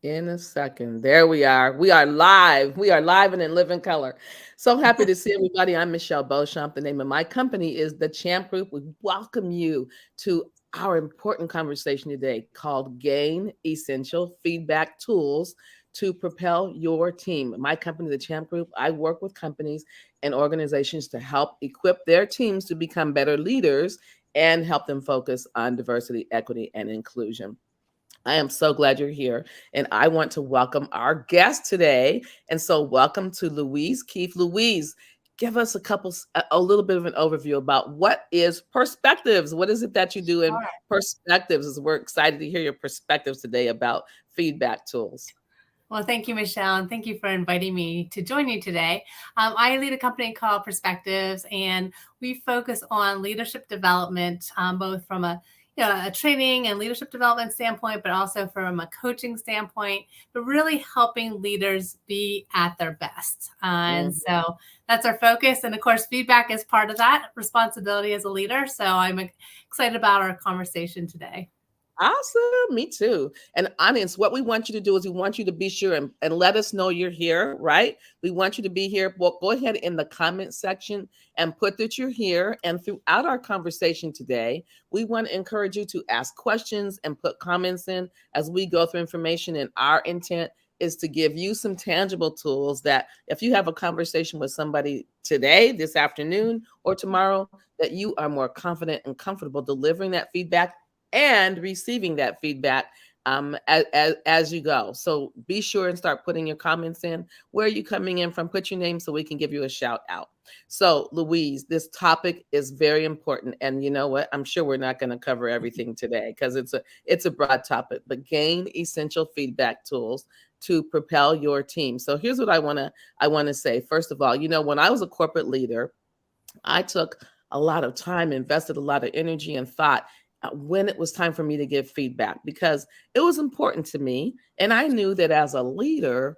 In a second. There we are. We are live. We are live and in living color. So happy to see everybody. I'm Michelle Beauchamp. The name of my company is The Champ Group. We welcome you to our important conversation today called Gain Essential Feedback Tools to Propel Your Team. My company, The Champ Group, I work with companies and organizations to help equip their teams to become better leaders and help them focus on diversity, equity, and inclusion. I am so glad you're here. And I want to welcome our guest today. And so, welcome to Louise Keefe. Louise, give us a little bit of an overview about what is perspectives. What is it that you do in Sure. perspectives? As we're excited to hear your perspectives today about feedback tools. Well, thank you, Michelle, and thank you for inviting me to join you today. I lead a company called Perspectives, and we focus on leadership development, both from a training and leadership development standpoint, but also from a coaching standpoint, but really helping leaders be at their best. And Mhm. so that's our focus. And of course, feedback is part of that responsibility as a leader. So I'm excited about our conversation today. Awesome. Me too. And audience, what we want you to do is we want you to be sure and let us know you're here, right? We want you to be here. Well, go ahead in the comment section and put that you're here. And throughout our conversation today, we want to encourage you to ask questions and put comments in as we go through information. And our intent is to give you some tangible tools that if you have a conversation with somebody today, this afternoon, or tomorrow, that you are more confident and comfortable delivering that feedback and receiving that feedback as you go. So be sure and start putting your comments in. Where are you coming in from? Put your name so we can give you a shout out. So, Louise, this topic is very important. And you know what? I'm sure we're not going to cover everything today because it's a broad topic, but gain essential feedback tools to propel your team. So here's what I want to say. First of all, when I was a corporate leader, I took a lot of time, invested a lot of energy and thought when it was time for me to give feedback because it was important to me. And I knew that as a leader,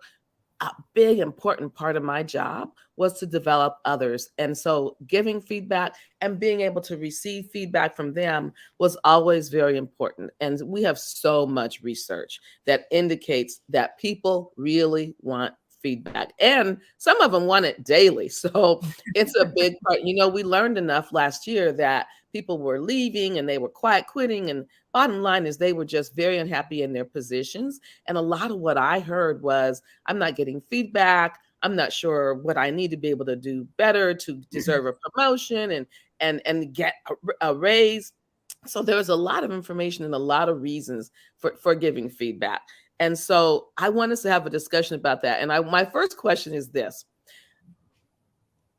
a big important part of my job was to develop others. And so giving feedback and being able to receive feedback from them was always very important. And we have so much research that indicates that people really want feedback and some of them want it daily. So it's a big part. We learned enough last year that people were leaving and they were quiet quitting, and bottom line is they were just very unhappy in their positions. And a lot of what I heard was, I'm not getting feedback. I'm not sure what I need to be able to do better to deserve a promotion and get a raise. So there was a lot of information and a lot of reasons for giving feedback. And so I want us to have a discussion about that. And my first question is this.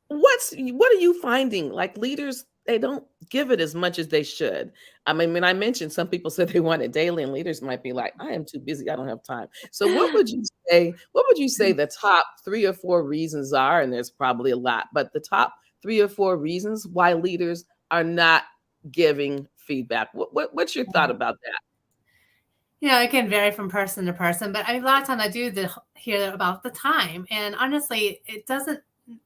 What are you finding? Like leaders, they don't give it as much as they should. I mean, when I mentioned some people said they want it daily, and leaders might be like, I am too busy, I don't have time. So what would you say the top 3 or 4 reasons are? And there's probably a lot, but the top 3 or 4 reasons why leaders are not giving feedback. What's your thought about that? It can vary from person to person, but a lot of times I do hear about the time. And honestly, it doesn't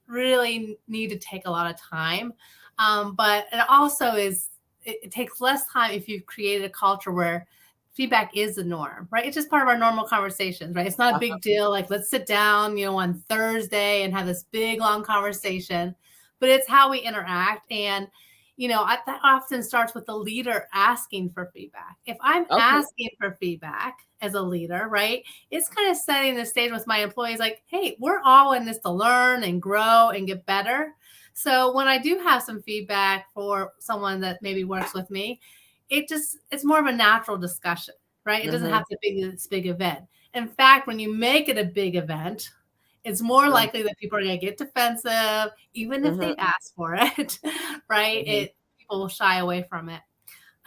really need to take a lot of time. But it also it takes less time if you've created a culture where feedback is the norm, right? It's just part of our normal conversations, right? It's not a big deal. Like, let's sit down, on Thursday and have this big, long conversation, but it's how we interact. And that often starts with the leader asking for feedback. If I'm Okay. asking for feedback as a leader, right, it's kind of setting the stage with my employees like, hey, we're all in this to learn and grow and get better. So when I do have some feedback for someone that maybe works with me, it's more of a natural discussion, right? It doesn't Mm-hmm. have to be this big event. In fact, when you make it a big event, it's more likely that people are going to get defensive, even if Mm-hmm. they've asked for it, right? Mm-hmm. People will shy away from it.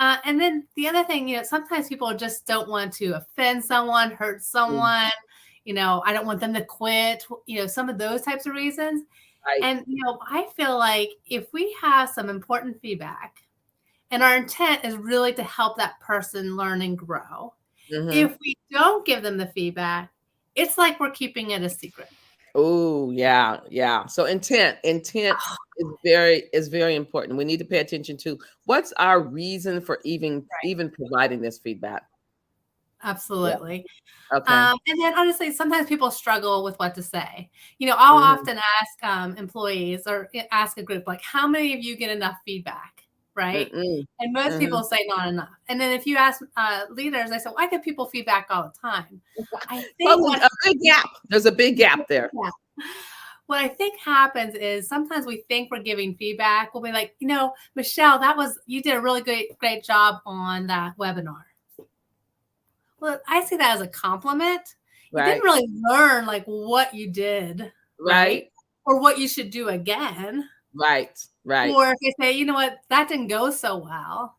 And then the other thing, sometimes people just don't want to offend someone, hurt Mm-hmm. someone. I don't want them to quit. Some of those types of reasons. Right. And I feel like if we have some important feedback, and our intent is really to help that person learn and grow, Mm-hmm. if we don't give them the feedback, it's like we're keeping it a secret. Oh, yeah, yeah. So intent is very important. We need to pay attention to what's our reason for even Right. even providing this feedback. Yeah. Absolutely. Okay. And then honestly, sometimes people struggle with what to say. I'll Hmm. often ask employees or ask a group, like, how many of you get enough feedback? Right. Mm-mm. And most Hmm. people say not enough. And then if you ask leaders, they say, well, I give people feedback all the time. I think Totally, a big gap. There's a big gap there. what I think happens is sometimes we think we're giving feedback. We'll be like, Michelle, you did a really great job on that webinar. Well, I see that as a compliment. You didn't Right. really learn like what you did, right? Right. Or what you should do again. Right. Right. Or if they say, you know what, that didn't go so well.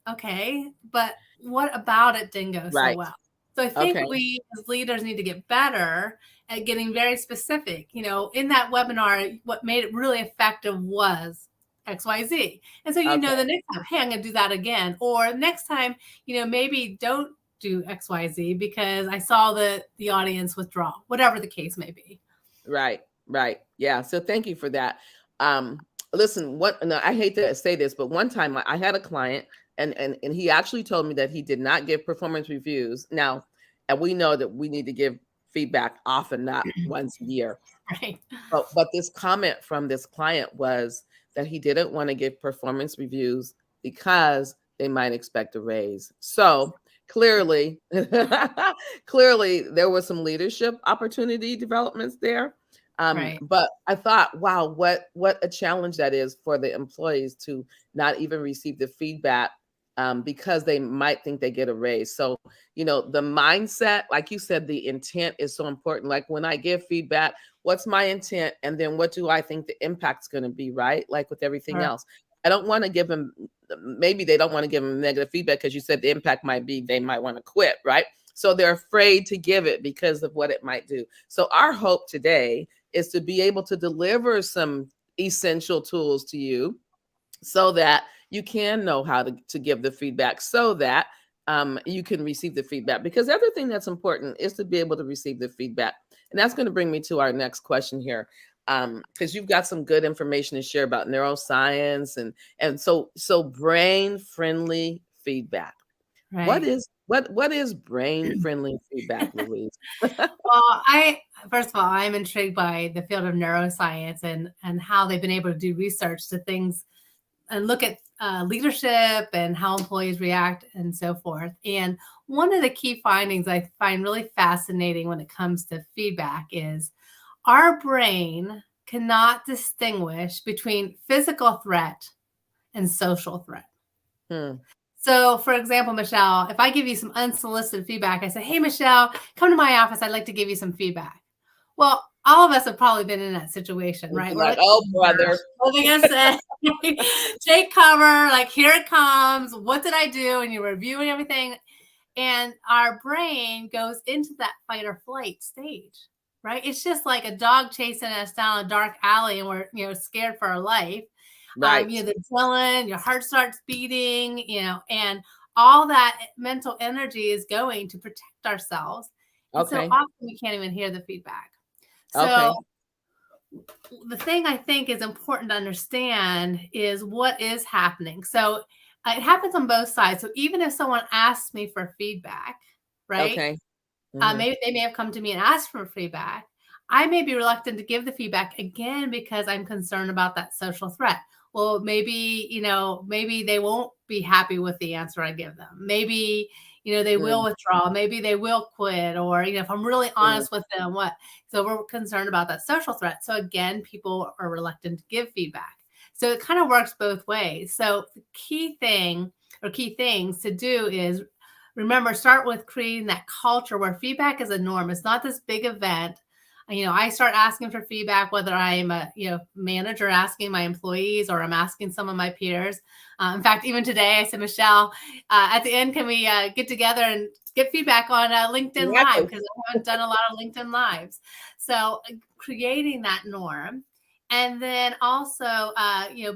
Okay. But what about it didn't go so Right. well? So I think Okay. we as leaders need to get better at getting very specific. In that webinar, what made it really effective was XYZ. And so, Okay. the next time, hey, I'm going to do that again. Or next time, maybe don't do XYZ because I saw the audience withdraw, whatever the case may be. Right. Right. Yeah. So thank you for that. Um, Listen, what no, I hate to say this, but one time I had a client and he actually told me that he did not give performance reviews. Now, and we know that we need to give feedback often, not once a year. Right. But this comment from this client was that he didn't want to give performance reviews because they might expect a raise. So clearly, clearly there was some leadership opportunity developments there. Right. But I thought, wow, what a challenge that is for the employees to not even receive the feedback because they might think they get a raise. So, the mindset, like you said, the intent is so important. Like when I give feedback, what's my intent? And then what do I think the impact's going to be, right? Like with everything Sure. else. I don't want to give them, maybe they don't want to give them negative feedback because you said the impact might be they might want to quit, right? So they're afraid to give it because of what it might do. So our hope today is to be able to deliver some essential tools to you so that you can know how to give the feedback so that you can receive the feedback. Because the other thing that's important is to be able to receive the feedback. And that's going to bring me to our next question here. Because you've got some good information to share about neuroscience and so brain friendly feedback. Right. What is brain friendly feedback, Louise? Well, first of all, I'm intrigued by the field of neuroscience and how they've been able to do research to things and look at leadership and how employees react and so forth. And one of the key findings I find really fascinating when it comes to feedback is our brain cannot distinguish between physical threat and social threat. Hmm. So, for example, Michelle, if I give you some unsolicited feedback, I say, hey, Michelle, come to my office. I'd like to give you some feedback. Well, all of us have probably been in that situation, You'd right? be We're like, like, oh, brother. what are they going to say? Take cover, like, here it comes. What did I do? And you're reviewing everything. And our brain goes into that fight or flight stage, right? It's just like a dog chasing us down a dark alley and we're, scared for our life. Right. The adrenaline, your heart starts beating, and all that mental energy is going to protect ourselves. And so Okay. often we can't even hear the feedback. So Okay. the thing I think is important to understand is what is happening. So it happens on both sides. So even if someone asks me for feedback, right? Okay. Mhm. Maybe they may have come to me and asked for feedback. I may be reluctant to give the feedback again because I'm concerned about that social threat. Well, maybe they won't be happy with the answer I give them. Maybe, they will Mm, withdraw. Maybe they will quit. Or, if I'm really mm, honest with them, what? So we're concerned about that social threat. So again, people are reluctant to give feedback. So it kind of works both ways. So the key things to do is remember, start with creating that culture where feedback is a norm. It's not this big event. I start asking for feedback, whether I'm a manager asking my employees or I'm asking some of my peers. In fact, even today, I said, Michelle, at the end, can we get together and get feedback on LinkedIn Live? exactly. Because I haven't done a lot of LinkedIn Lives. So creating that norm. And then also,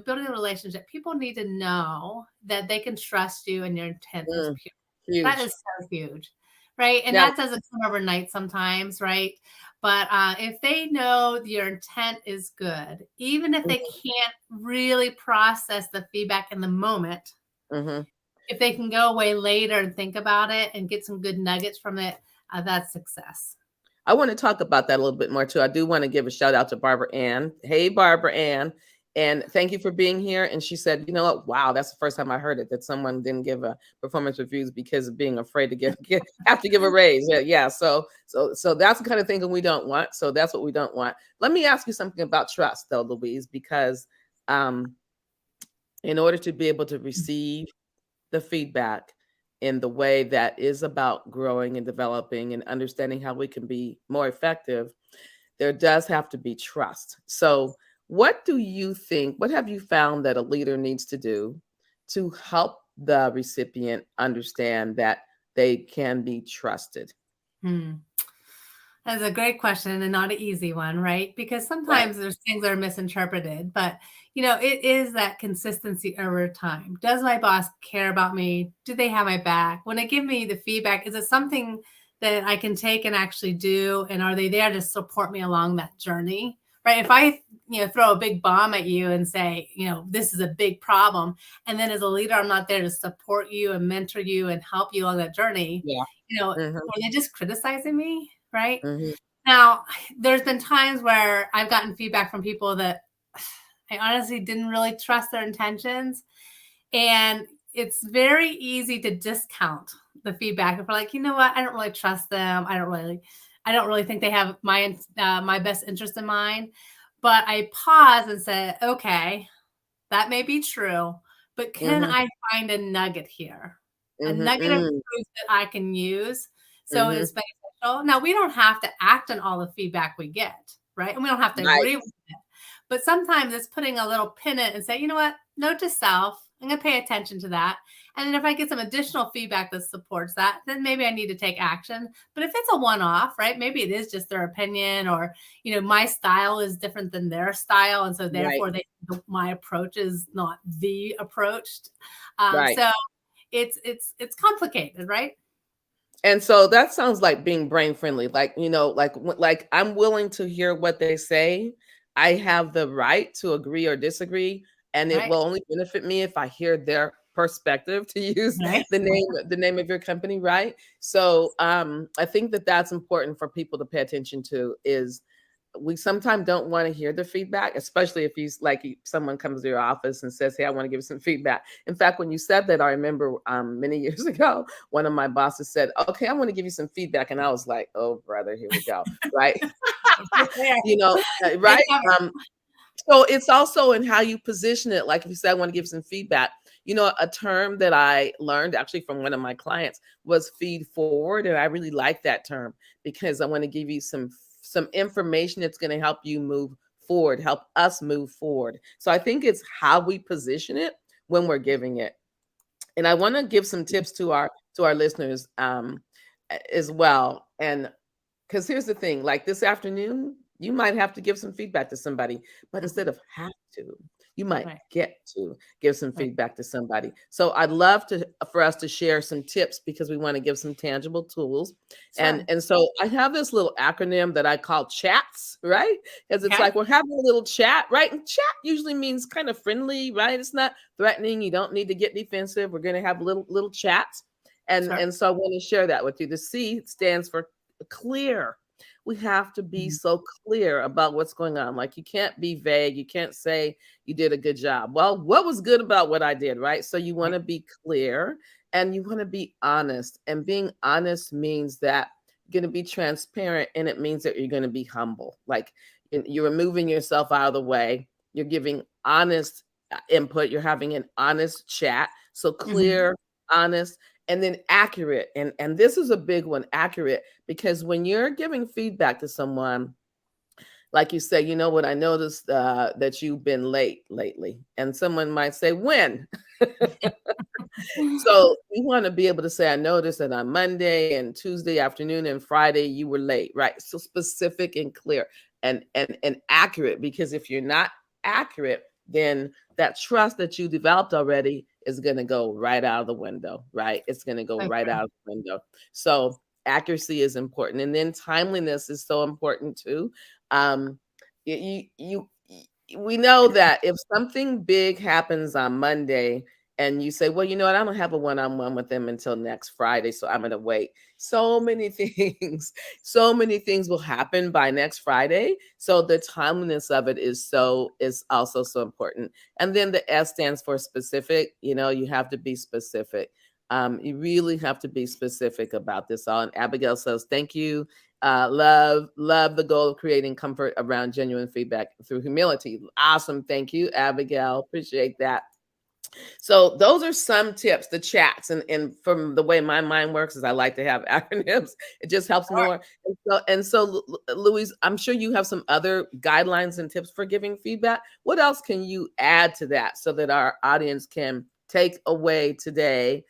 building a relationship. People need to know that they can trust you and your intent is Mm, pure. That huge. is so huge, right? And Now, that doesn't come overnight sometimes, right? But if they know your intent is good, even if they mhm, can't really process the feedback in the moment, mhm. if they can go away later and think about it and get some good nuggets from it, that's success. I want to talk about that a little bit more too. I do want to give a shout out to Barbara Ann. Hey, Barbara Ann. And thank you for being here. And she said, you know what? Wow, that's the first time I heard it, that someone didn't give a performance reviews because of being afraid to have to give a raise. Yeah, yeah. So that's the kind of thinking we don't want. So that's what we don't want. Let me ask you something about trust, though, Louise, because um, in order to be able to receive the feedback in the way that is about growing and developing and understanding how we can be more effective, there does have to be trust. So, what do you think? What have you found that a leader needs to do to help the recipient understand that they can be trusted? Hmm. That's a great question and not an easy one, right? Because Right. sometimes there's things that are misinterpreted, but it is that consistency over time. Does my boss care about me? Do they have my back? When they give me the feedback, is it something that I can take and actually do? And are they there to support me along that journey? Right. If I, throw a big bomb at you and say, this is a big problem. And then as a leader, I'm not there to support you and mentor you and help you along that journey, Yeah. Hmm. are they just criticizing me? Right. Hmm. Now, there's been times where I've gotten feedback from people that I honestly didn't really trust their intentions. And it's very easy to discount the feedback. If we're like, you know what, I don't really trust them. I don't really think they have my best interest in mind. But I pause and say, okay, that may be true, but can Hmm. I find a nugget here? A Hmm. nugget of Hmm. truth that I can use so Hmm. it's beneficial. Now, we don't have to act on all the feedback we get, right? And we don't have to Right. agree with it. But sometimes it's putting a little pin in it and say, you know what? Note to self. I'm going to pay attention to that. And then if I get some additional feedback that supports that, then maybe I need to take action. But if it's a one off, right? Maybe it is just their opinion, or, my style is different than their style. And so Right. therefore my approach is not the approach. Right. So it's complicated, right? And so that sounds like being brain friendly. Like, like I'm willing to hear what they say. I have the right to agree or disagree, and it Right. will only benefit me if I hear their perspective, to use Right. the name of your company, right? So, I think that that's important for people to pay attention to. Is we sometimes don't want to hear the feedback, especially if someone comes to your office and says, "Hey, I want to give you some feedback." In fact, when you said that, I remember many years ago, one of my bosses said, "Okay, I want to give you some feedback," and I was like, "Oh, brother, here we go." Right? Right there. They Right? covered. Um, so it's also in how you position it. Like if you say, "I want to give some feedback," a term that I learned actually from one of my clients was feed forward, and I really like that term because I want to give you some information that's going to help you move forward, help us move forward. So I think it's how we position it when we're giving it. And I want to give some tips to our listeners as well. And because here's the thing, like this afternoon, you might have to give some feedback to somebody, but instead Mhm. of have to, you might Right. get to give some Right. feedback to somebody. So I'd love for us to share some tips because we want to give some tangible tools. And Sure. and so I have this little acronym that I call chats, right? Because it's Okay. like we're having a little chat, right? And chat usually means kind of friendly, right? It's not threatening. You don't need to get defensive. We're going to have little chats. And Sure. and so I want to share that with you. The C stands for clear. We have to be Mhm. so clear about what's going on. Like you can't be vague. You can't say you did a good job. Well, what was good about what I did, right? So you want Right. to be clear and you want to be honest. And being honest means that you're going to be transparent, and it means that you're going to be humble. Like you're removing yourself out of the way. You're giving honest input. You're having an honest chat. So Mhm. clear, honest, and then accurate. And this is a big one, accurate, because when you're giving feedback to someone, like you say, you know what, I noticed that you've been late lately, and someone might say, when? So you want to be able to say, I noticed that on Monday and Tuesday afternoon and Friday you were late, right? So specific and clear and accurate, because if you're not accurate, then that trust that you developed already is going to go right out of the window, right? It's going to go So right true. out of the window. So accuracy is important, and then timeliness is so important too. Um, you we know that if something big happens on Monday and you say, well, you know what, I don't have a one-on-one with them until next Friday, so I'm going to wait. So many things, so many things will happen by next Friday. So the timeliness of it is also so important. And then the S stands for specific. You know, you have to be specific. You really have to be specific about this all. And Abigail says, thank you. Love the goal of creating comfort around genuine feedback through humility. Awesome. Thank you, Abigail. Appreciate that. So those are some tips, the chats, and from the way my mind works is I like to have acronyms. It just helps Sure. more. And so, Louise, I'm sure you have some other guidelines and tips for giving feedback. What else can you add to that so that our audience can take away today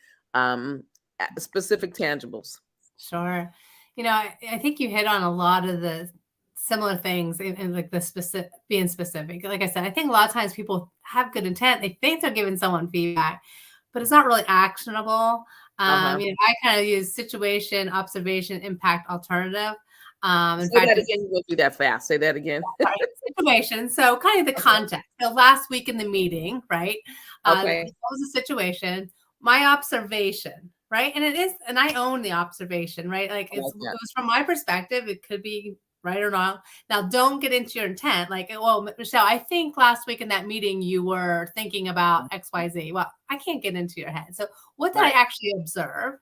specific tangibles? Sure. I think you hit on a lot of the similar things in like the specific being specific. Like I said, I think a lot of times people have good intent. They think they're giving someone feedback, but it's not really actionable. Uh-huh. I kind of use situation, observation, impact, alternative. In Say fact, that again. You go through that fast. Say that again. sorry, situation. So kind of the Okay. context. So last week in the meeting, right? That Okay. was a situation. My observation, right? And it is, and I own the observation, right? Like I it like that. was from my perspective. It could be right or not. Now, don't get into your intent. Like, well, Michelle, I think last week in that meeting you were thinking about X, Y, Z. Well, I can't get into your head. So, what did I Right. actually observe?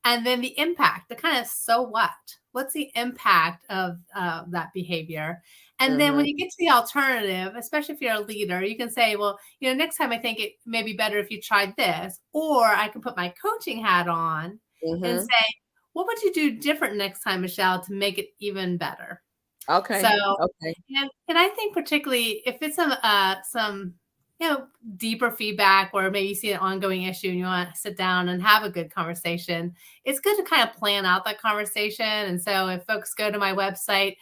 And then the impact, the kind of so what? What's the impact of that behavior? And then Mm-hmm. when you get to the alternative, especially if you're a leader, you can say, well, next time I think it may be better if you tried this, or I can put my coaching hat on and Mm-hmm. say, what would you do different next time, Michelle, to make it even better? So, Okay. Okay. and I think particularly if it's some deeper feedback or maybe you see an ongoing issue and you want to sit down and have a good conversation, it's good to kind of plan out that conversation. And so if folks go to my website,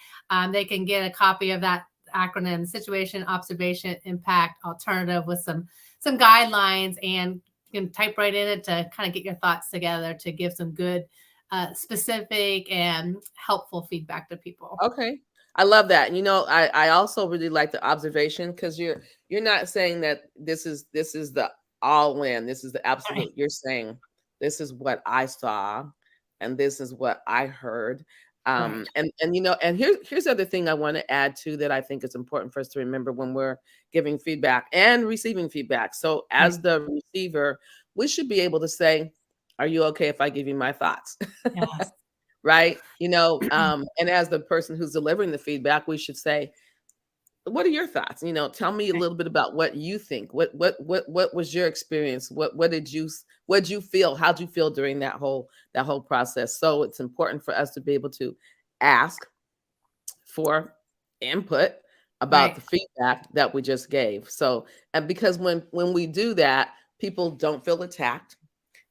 they can get a copy of that acronym: situation, observation, impact, alternative, with some guidelines, and you can type right in it to kind of get your thoughts together to give some good specific and helpful feedback to people. Okay. I love that. You know, I also really like the observation because you're not saying that this is the all in, this is the Right. absolute. You're saying this is what I saw and this is what I heard. Right. And you know, and here's the other thing I want to add to that I think is important for us to remember when we're giving feedback and receiving feedback. So Right. as the receiver, we should be able to say, are you okay if I give you my thoughts? Yes. Right? You know, and as the person who's delivering the feedback, we should say, "What are your thoughts? You know, tell me a Right. little bit about what you think. What was your experience? What did you feel? How'd you feel during that whole process?" So it's important for us to be able to ask for input about Right. the feedback that we just gave. So, and because when we do that, people don't feel attacked,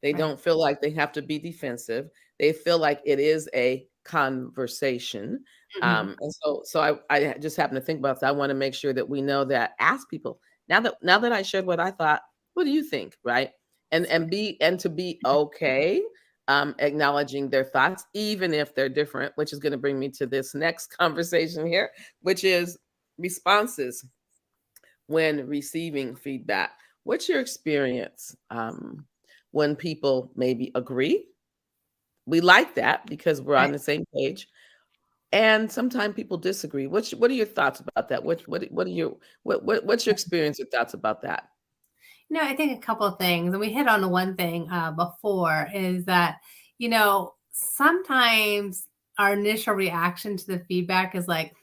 they Right. don't feel like they have to be defensive. They feel like it is a conversation. Mhm. And so I just happen to think about that. I want to make sure that we know that ask people. Now that I shared what I thought, what do you think? Right. And to be okay, acknowledging their thoughts, even if they're different, which is going to bring me to this next conversation here, which is responses when receiving feedback. What's your experience when people maybe agree? We like that because we're Right. on the same page. And sometimes people disagree. What are your thoughts about that? What are your what's your experience or thoughts about that? I think a couple of things, and we hit on the one thing before, is that sometimes our initial reaction to the feedback is like,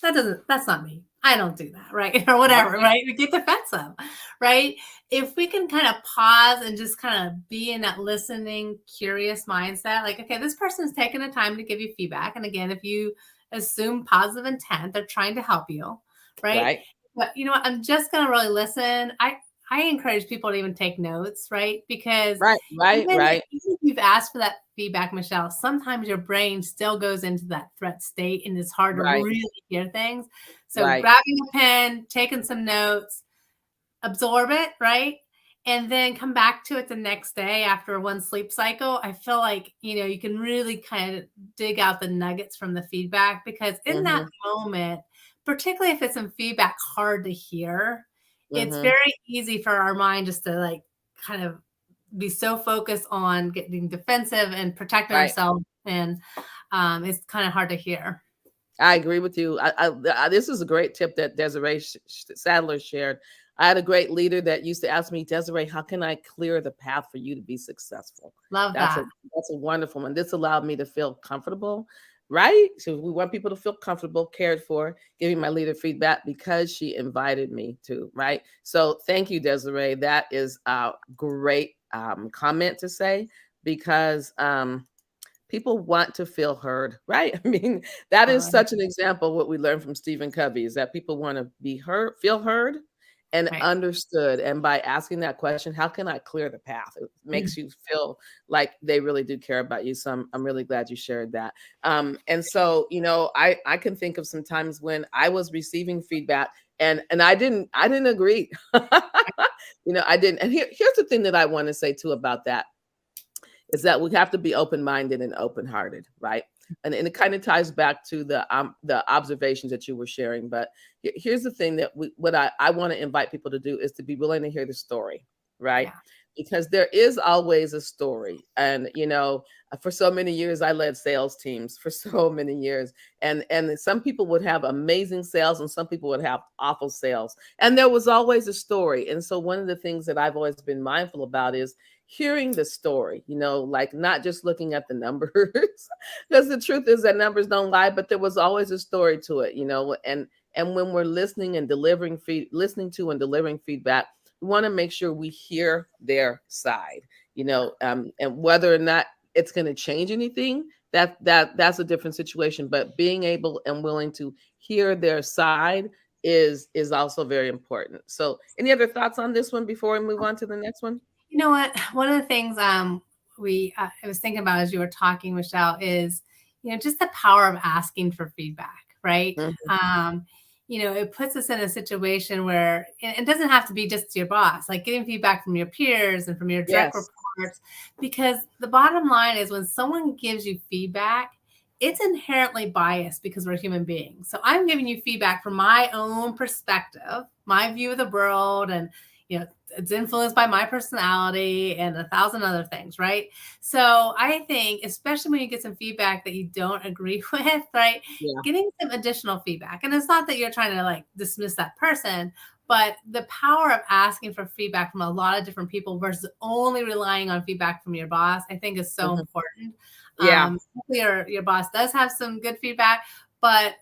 that's not me. I don't do that, right? Or whatever, Okay. right? We get defensive, right? If we can kind of pause and just kind of be in that listening, curious mindset, like, okay, this person's taking the time to give you feedback. And again, if you assume positive intent, they're trying to help you, right? Right. But you know what? I'm just going to really listen. I encourage people to even take notes, right? Because Right. Right. even Right. if you've asked for that feedback, Michelle, sometimes your brain still goes into that threat state and it's hard to Right. really hear things. So Right. grabbing a pen, taking some notes, absorb it, right? And then come back to it the next day after one sleep cycle. I feel like, you can really kind of dig out the nuggets from the feedback, because in that Mhm. moment, particularly if it's some feedback hard to hear, it's Mhm. very easy for our mind just to like kind of be so focused on getting defensive and protecting Right. ourselves, and it's kind of hard to hear. I agree with you. This is a great tip that Desiree Sadler shared. I had a great leader that used to ask me, Desiree, how can I clear the path for you to be successful? Love That's a that. that's a wonderful one. This allowed me to feel comfortable, right? So we want people to feel comfortable, cared for, giving my leader feedback because she invited me to, right? So thank you, Desiree. That is a great comment to say because people want to feel heard, right? I mean, that is Totally. such an example of what we learned from Stephen Covey is that people want to be heard, feel heard and Right. understood. And by asking that question, how can I clear the path? It makes you feel like they really do care about you. So I'm really glad you shared that. And so, I can think of some times when I was receiving feedback and I didn't agree. I didn't. And here's the thing that I want to say too about that is that we have to be open-minded and open-hearted, right? And it kind of ties back to the observations that you were sharing. But here's the thing that what I want to invite people to do is to be willing to hear the story, right? Yeah. Because there is always a story. And for so many years I led sales teams for so many years. And some people would have amazing sales and some people would have awful sales. And there was always a story. And so one of the things that I've always been mindful about is hearing the story, like not just looking at the numbers, because the truth is that numbers don't lie, but there was always a story to it, and when we're listening to and delivering feedback, we want to make sure we hear their side, and whether or not it's going to change anything, that's a different situation. But being able and willing to hear their side is also very important. So, any other thoughts on this one before we move on to the next one? You know what? One of the things we I was thinking about as you were talking, Michelle, is just the power of asking for feedback, right? Mhm. It puts us in a situation where it doesn't have to be just your boss, like getting feedback from your peers and from your direct Yes. reports, because the bottom line is when someone gives you feedback, it's inherently biased because we're human beings. So I'm giving you feedback from my own perspective, my view of the world, and it's influenced by my personality and a thousand other things, right? So I think, especially when you get some feedback that you don't agree with, right? Yeah. Getting some additional feedback. And it's not that you're trying to like dismiss that person, but the power of asking for feedback from a lot of different people versus only relying on feedback from your boss, I think is so Mhm. important. Yeah. Your boss does have some good feedback, but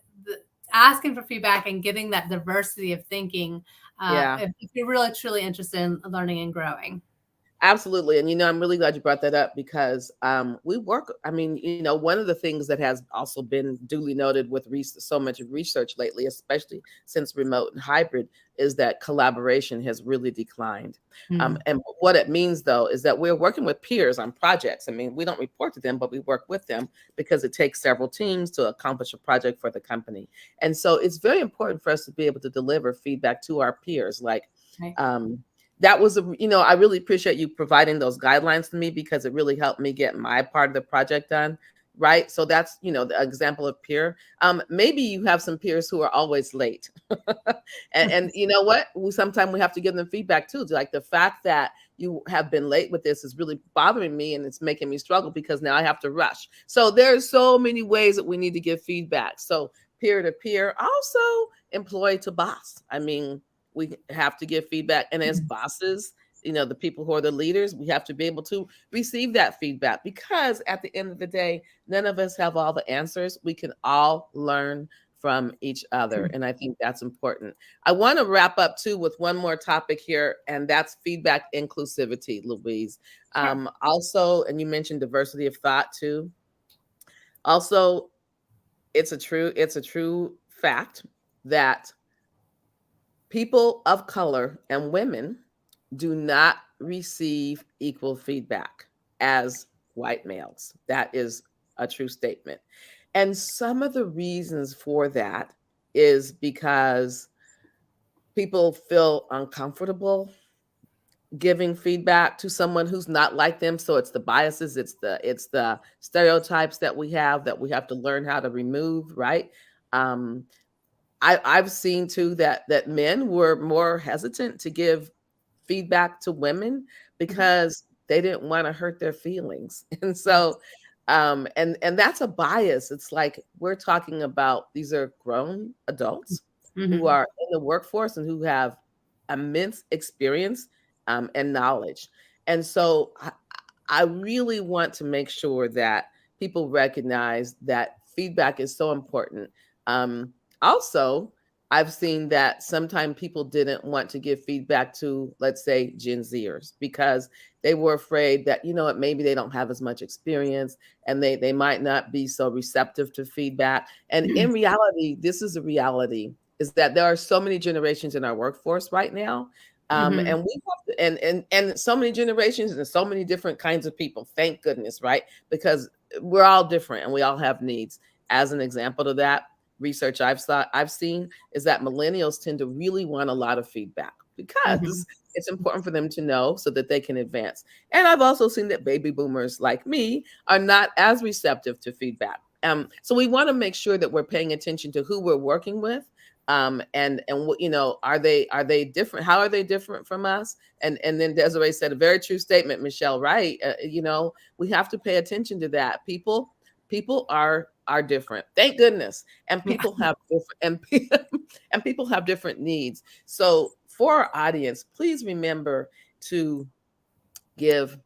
asking for feedback and getting that diversity of thinking, Yeah. if you're really truly interested in learning and growing. Absolutely. And I'm really glad you brought that up because we work. I mean, one of the things that has also been duly noted with so much research lately, especially since remote and hybrid, is that collaboration has really declined. Mm, And what it means, though, is that we're working with peers on projects. I mean, we don't report to them, but we work with them because it takes several teams to accomplish a project for the company. And so it's very important for us to be able to deliver feedback to our peers, like, right. um, that was I really appreciate you providing those guidelines to me because it really helped me get my part of the project done, right? So that's the example of peer. Maybe you have some peers who are always late. And you know what, sometimes we have to give them feedback too, like the fact that you have been late with this is really bothering me and it's making me struggle because now I have to rush. So there's so many ways that we need to give feedback. So peer to peer, also employee to boss. I mean, we have to give feedback. And as bosses, the people who are the leaders, we have to be able to receive that feedback because at the end of the day, none of us have all the answers. We can all learn from each other. And I think that's important. I want to wrap up too with one more topic here, and that's feedback inclusivity, Louise. Sure. Also, and you mentioned diversity of thought too. Also, it's a true fact that people of color and women do not receive equal feedback as white males. That is a true statement. And some of the reasons for that is because people feel uncomfortable giving feedback to someone who's not like them. So it's the biases, it's the stereotypes that we have to learn how to remove, right? Um, I've seen too that men were more hesitant to give feedback to women Mhm. because they didn't want to hurt their feelings. And Yes. so and that's a bias. It's like we're talking about these are grown adults who Mhm. are in the workforce and who have immense experience and knowledge. And so I really want to make sure that people recognize that feedback is so important. Um, Also, I've seen that sometimes people didn't want to give feedback to, let's say, Gen Zers because they were afraid that, you know what, maybe they don't have as much experience and they might not be so receptive to feedback. And in reality, this is a reality is that there are so many generations in our workforce right now. Mhm. And we have to, and so many generations and so many different kinds of people. Thank goodness, right? Because we're all different and we all have needs. As an example to that, research I've seen is that millennials tend to really want a lot of feedback Mhm. because it's important for them to know so that they can advance. And I've also seen that baby boomers like me are not as receptive to feedback. So we want to make sure that we're paying attention to who we're working with, and what, you know, are they different? How are they different from us? And then Desiree said a very true statement, Michelle, right? You know, we have to pay attention to that. People are different, thank goodness, and Yeah. people have different and people have different needs. So for our audience, please remember to give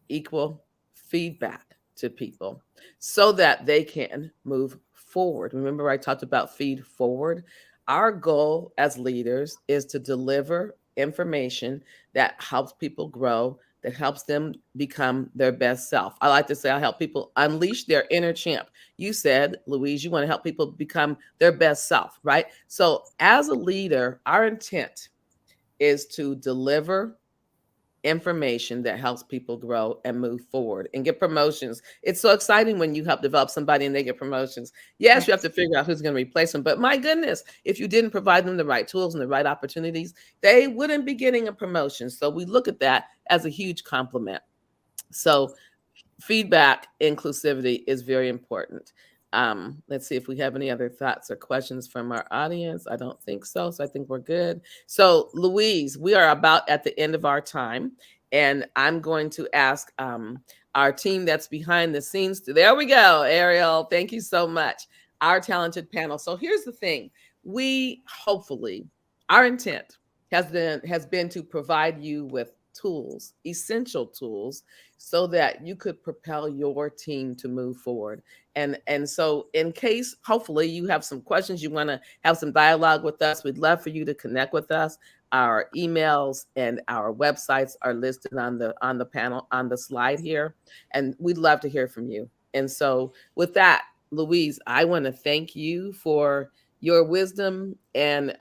equal feedback to people so that they can move forward. Remember, I talked about feed forward. Our goal as leaders is to deliver information that helps people grow, that helps them become their best self. I like to say I help people unleash their inner champ. You said, Louise, you want to help people become their best self, right? So, as a leader, our intent is to deliver information that helps people grow and move forward and get promotions. It's so exciting when you help develop somebody and they get promotions. Yes, you have Yes. to figure out who's going to replace them, but my goodness, if you didn't provide them the right tools and the right opportunities, they wouldn't be getting a promotion. So we look at that as a huge compliment. So feedback inclusivity is very important. Let's see if we have any other thoughts or questions from our audience. I don't think so. So I think we're good. So, Louise, we are about at the end of our time. And I'm going to ask our team that's behind the scenes. There we go, Ariel. Thank you so much. Our talented panel. So here's the thing. We hopefully, our intent has been to provide you with tools, essential tools so that you could propel your team to move forward. And so in case hopefully you have some questions, you want to have some dialogue with us, we'd love for you to connect with us. Our emails and our websites are listed on the panel on the slide here, and we'd love to hear from you. And so with that, Louise, I want to thank you for your wisdom and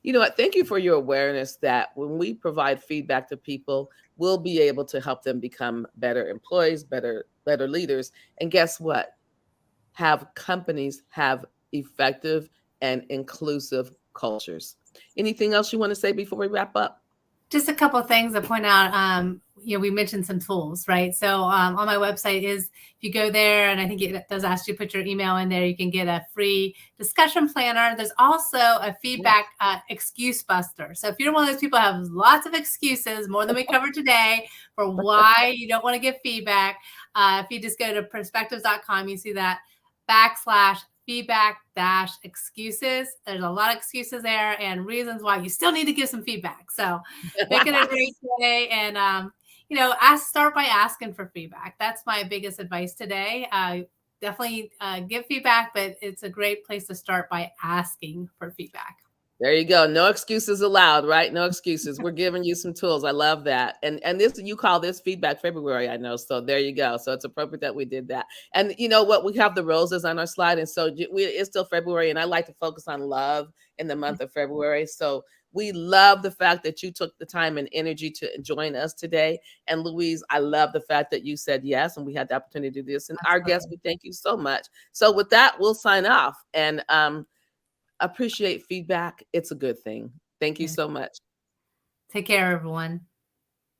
you know what, thank you for your awareness that when we provide feedback to people, we'll be able to help them become better employees, better leaders. And guess what? Have companies have effective and inclusive cultures. Anything else you want to say before we wrap up? Just a couple of things to point out. We mentioned some tools, right? So on my website is if you go there, and I think it does ask you to put your email in there, you can get a free discussion planner. There's also a feedback excuse buster. So if you're one of those people who have lots of excuses, more than we covered today, for why you don't want to give feedback, if you just go to perspectives.com, you see that / feedback - excuses. There's a lot of excuses there and reasons why you still need to give some feedback. So make it a great day. And, start by asking for feedback. That's my biggest advice today. Definitely give feedback, but it's a great place to start by asking for feedback. There you go. No excuses allowed, right? No excuses. We're giving you some tools. I love that. And this, you call this feedback February, I know. So there you go. So it's appropriate that we did that. And you know what? We have the roses on our slide, and so it's still February, and I like to focus on love in the month of February. So we love the fact that you took the time and energy to join us today. And Louise, I love the fact that you said yes, and we had the opportunity to do this. And our guests, Absolutely. we thank you so much. So with that, we'll sign off. And appreciate feedback. It's a good thing. Thank you Yeah. so much. Take care, everyone.